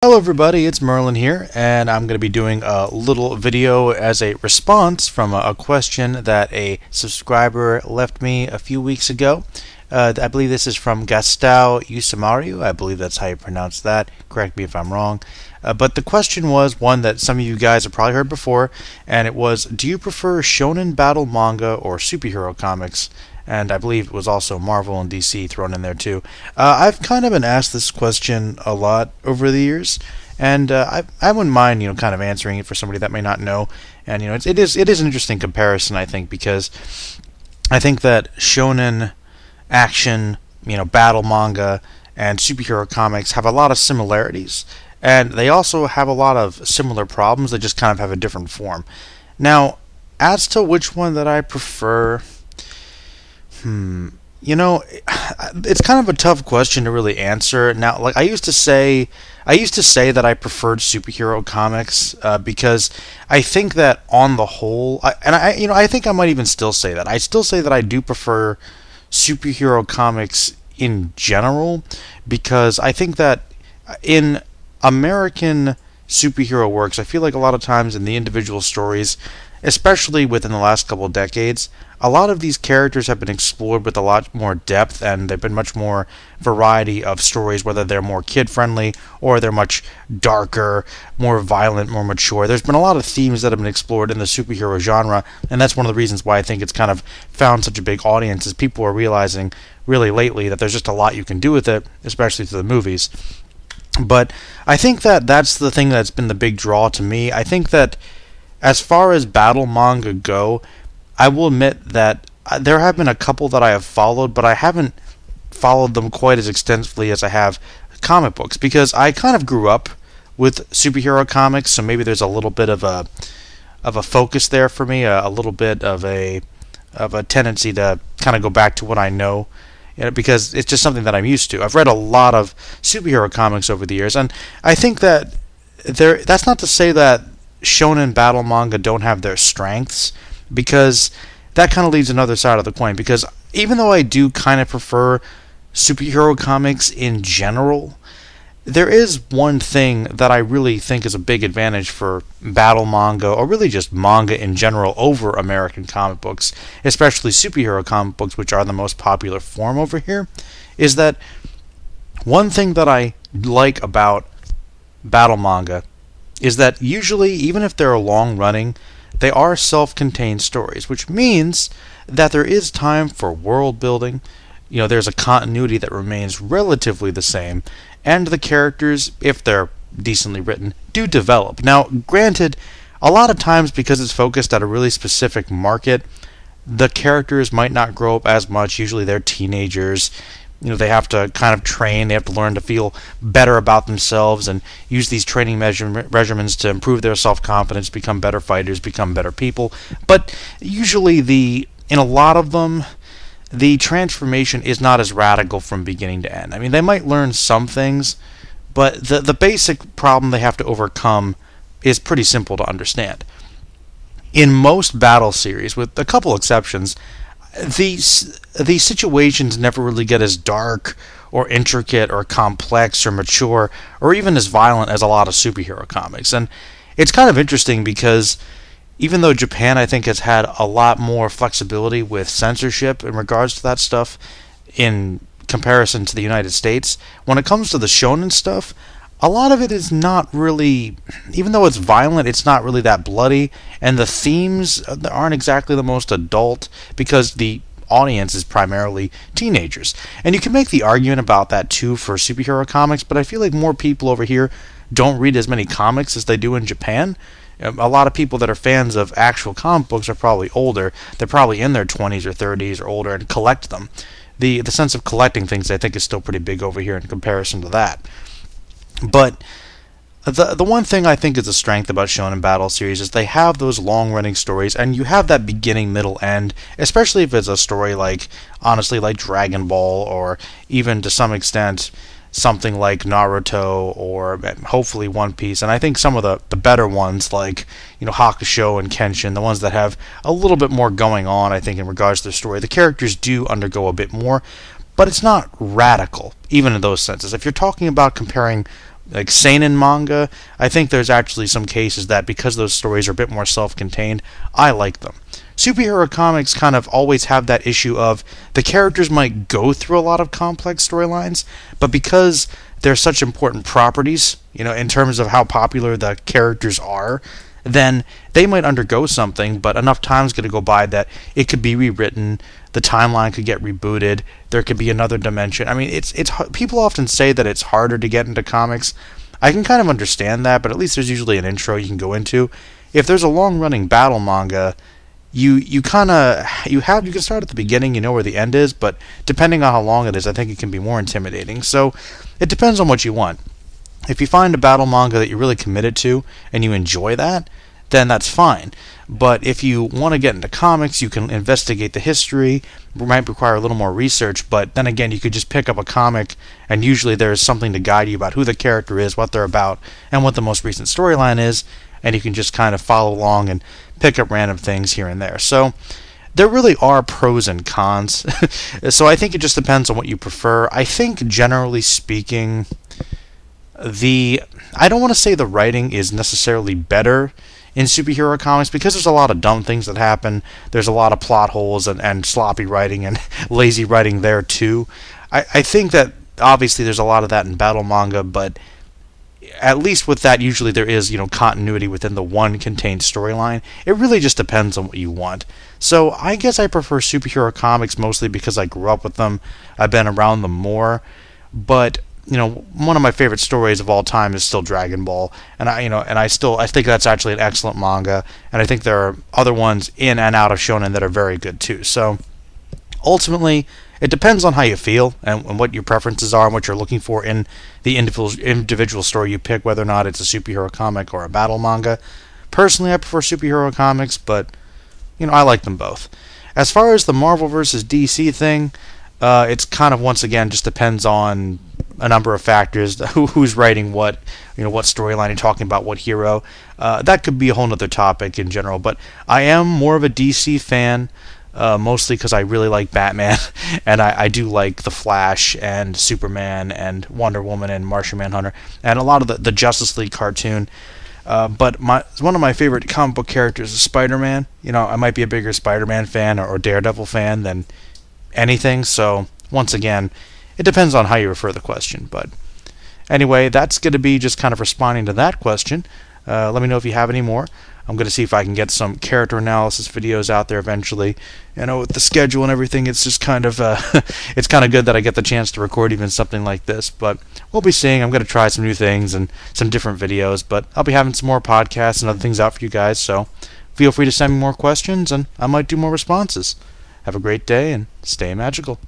Hello everybody, it's Merlin here, and I'm going to be doing a little video as a response from a question that a subscriber left me a few weeks ago. I believe this is from Gastão Usamaru. I believe that's how you pronounce that. Correct me if I'm wrong. But the question was one that some of you guys have probably heard before, and it was, do you prefer shonen battle manga or superhero comics? And I believe it was also Marvel and DC thrown in there too. I've kind of been asked this question a lot over the years, and I wouldn't mind kind of answering it for somebody that may not know. And it is an interesting comparison, I think, because I think that shonen action, battle manga and superhero comics have a lot of similarities, and they also have a lot of similar problems. They just kind of have a different form. Now, as to which one that I prefer. It's kind of a tough question to really answer. Now, like I used to say that I preferred superhero comics because I think that on the whole, I think I might even still say that. I still say that I do prefer superhero comics in general because I think that in American superhero works, I feel like a lot of times in the individual stories, especially within the last couple of decades, a lot of these characters have been explored with a lot more depth, and there've been much more variety of stories, whether they're more kid-friendly or they're much darker, more violent, more mature. There's been a lot of themes that have been explored in the superhero genre, and that's one of the reasons why I think it's kind of found such a big audience, is people are realizing really lately that there's just a lot you can do with it, especially through the movies. But I think that that's the thing that's been the big draw to me. I think that as far as battle manga go, I will admit that there have been a couple that I have followed, but I haven't followed them quite as extensively as I have comic books, because I kind of grew up with superhero comics, so maybe there's a little bit of a focus there for me, a little bit of a tendency to kind of go back to what I know, because it's just something that I'm used to. I've read a lot of superhero comics over the years, and I think that that's not to say that shonen battle manga don't have their strengths, because that kind of leaves another side of the coin. Because even though I do kind of prefer superhero comics in general, there is one thing that I really think is a big advantage for battle manga, or really just manga in general, over American comic books, especially superhero comic books, which are the most popular form over here, is that one thing that I like about battle manga is that usually, even if they're long running, they are self-contained stories, which means that there is time for world building. There's a continuity that remains relatively the same, and the characters, if they're decently written, do develop. Now, granted, a lot of times, because it's focused at a really specific market, the characters might not grow up as much. Usually they're teenagers. They have to kind of train, they have to learn to feel better about themselves and use these training regimens to improve their self-confidence, become better fighters, become better people. But usually in a lot of them, the transformation is not as radical from beginning to end. I mean, they might learn some things, but the basic problem they have to overcome is pretty simple to understand. In most battle series, with a couple exceptions, these situations never really get as dark or intricate or complex or mature or even as violent as a lot of superhero comics. And it's kind of interesting because even though Japan, I think, has had a lot more flexibility with censorship in regards to that stuff in comparison to the United States, when it comes to the shonen stuff, a lot of it is not really, even though it's violent, it's not really that bloody, and the themes aren't exactly the most adult, because the audience is primarily teenagers. And you can make the argument about that too for superhero comics, but I feel like more people over here don't read as many comics as they do in Japan. A lot of people that are fans of actual comic books are probably older. They're probably in their 20s or 30s or older and collect them. The sense of collecting things, I think, is still pretty big over here in comparison to that. But the one thing I think is a strength about Shonen Battle series is they have those long-running stories, and you have that beginning, middle, end, especially if it's a story like, honestly, like Dragon Ball, or even to some extent something like Naruto, or hopefully One Piece. And I think some of the better ones, like Hakusho and Kenshin, the ones that have a little bit more going on, I think, in regards to the story, the characters do undergo a bit more, but it's not radical, even in those senses. If you're talking about comparing like seinen manga, I think there's actually some cases that because those stories are a bit more self-contained, I like them. Superhero comics kind of always have that issue of the characters might go through a lot of complex storylines, but because they're such important properties, in terms of how popular the characters are, then they might undergo something, but enough time's going to go by that it could be rewritten, the timeline could get rebooted, there could be another dimension. I mean, it's people often say that it's harder to get into comics. I can kind of understand that, but at least there's usually an intro you can go into. If there's a long-running battle manga, you can start at the beginning, you know where the end is, but depending on how long it is, I think it can be more intimidating. So it depends on what you want. If you find a battle manga that you're really committed to and you enjoy that, then that's fine. But if you want to get into comics, you can investigate the history. It might require a little more research, but then again, you could just pick up a comic, and usually there's something to guide you about who the character is, what they're about, and what the most recent storyline is, and you can just kind of follow along and pick up random things here and there. So there really are pros and cons. So I think it just depends on what you prefer. I think generally speaking, I don't want to say the writing is necessarily better in superhero comics because there's a lot of dumb things that happen. There's a lot of plot holes and sloppy writing and lazy writing there too. I think that obviously there's a lot of that in battle manga, but at least with that, usually there is, continuity within the one contained storyline. It really just depends on what you want. So I guess I prefer superhero comics mostly because I grew up with them. I've been around them more, but one of my favorite stories of all time is still Dragon Ball, and I think that's actually an excellent manga, and I think there are other ones in and out of Shonen that are very good too. So ultimately, it depends on how you feel and what your preferences are and what you're looking for in the individual story you pick, whether or not it's a superhero comic or a battle manga. Personally, I prefer superhero comics, but I like them both. As far as the Marvel versus DC thing, it's kind of once again just depends on a number of factors, who's writing what, what storyline you're talking about, what hero. That could be a whole other topic in general, but I am more of a DC fan, mostly because I really like Batman, and I do like The Flash and Superman and Wonder Woman and Martian Manhunter, and a lot of the Justice League cartoon. But one of my favorite comic book characters is Spider-Man. I might be a bigger Spider-Man fan or Daredevil fan than anything, so once again, it depends on how you refer the question. But anyway, that's going to be just kind of responding to that question. Let me know if you have any more. I'm going to see if I can get some character analysis videos out there eventually. With the schedule and everything, it's just kind of it's kind of good that I get the chance to record even something like this. But we'll be seeing. I'm going to try some new things and some different videos. But I'll be having some more podcasts and other things out for you guys. So feel free to send me more questions, and I might do more responses. Have a great day and stay magical.